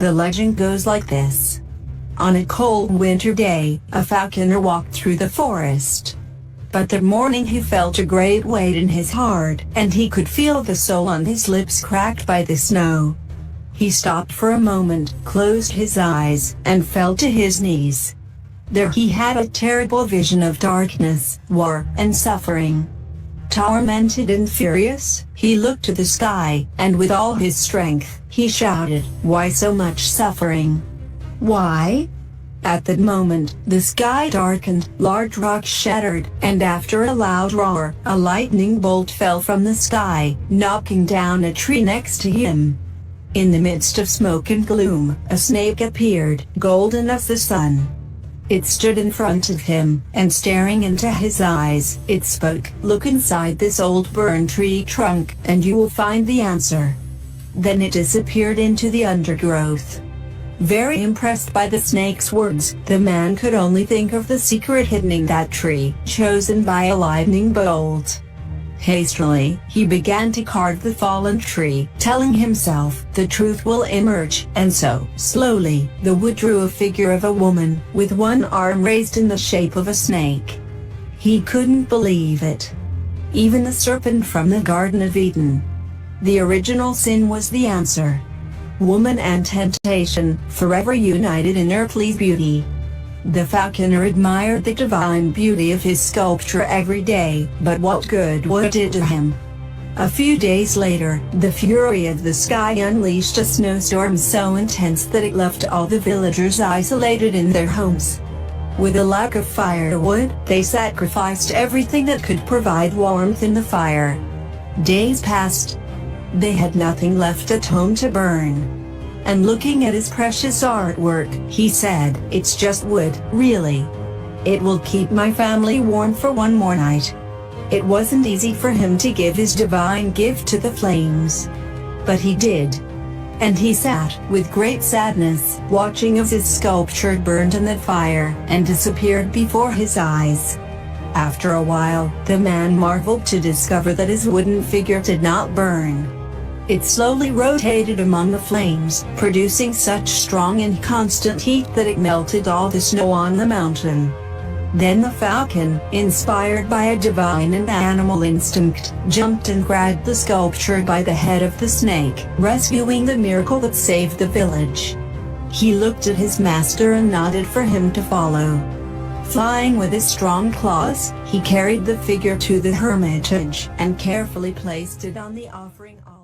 The legend goes like this. On a cold winter day, a falconer walked through the forest. But that morning he felt a great weight in his heart, and he could feel the soul on his lips cracked by the snow. He stopped for a moment, closed his eyes, and fell to his knees. There he had a terrible vision of darkness, war, and suffering. Tormented and furious, he looked to the sky, and with all his strength, he shouted, "Why so much suffering? Why?" At that moment, the sky darkened, large rocks shattered, and after a loud roar, a lightning bolt fell from the sky, knocking down a tree next to him. In the midst of smoke and gloom, a snake appeared, golden as the sun. It stood in front of him, and staring into his eyes, it spoke, "Look inside this old burned tree trunk, and you will find the answer." Then it disappeared into the undergrowth. Very impressed by the snake's words, the man could only think of the secret hidden in that tree, chosen by a lightning bolt. Hastily, he began to carve the fallen tree, telling himself, "The truth will emerge," and so, slowly, the wood drew a figure of a woman, with one arm raised in the shape of a snake. He couldn't believe it. Even the serpent from the Garden of Eden. The original sin was the answer. Woman and temptation, forever united in earthly beauty. The falconer admired the divine beauty of his sculpture every day, but what good would it do to him? A few days later, the fury of the sky unleashed a snowstorm so intense that it left all the villagers isolated in their homes. With a lack of firewood, they sacrificed everything that could provide warmth in the fire. Days passed. They had nothing left at home to burn. And looking at his precious artwork, he said, "It's just wood, really. It will keep my family warm for one more night." It wasn't easy for him to give his divine gift to the flames. But he did. And he sat, with great sadness, watching as his sculpture burned in the fire, and disappeared before his eyes. After a while, the man marveled to discover that his wooden figure did not burn. It slowly rotated among the flames, producing such strong and constant heat that it melted all the snow on the mountain. Then the falcon, inspired by a divine and animal instinct, jumped and grabbed the sculpture by the head of the snake, rescuing the miracle that saved the village. He looked at his master and nodded for him to follow. Flying with his strong claws, he carried the figure to the hermitage, and carefully placed it on the offering altar.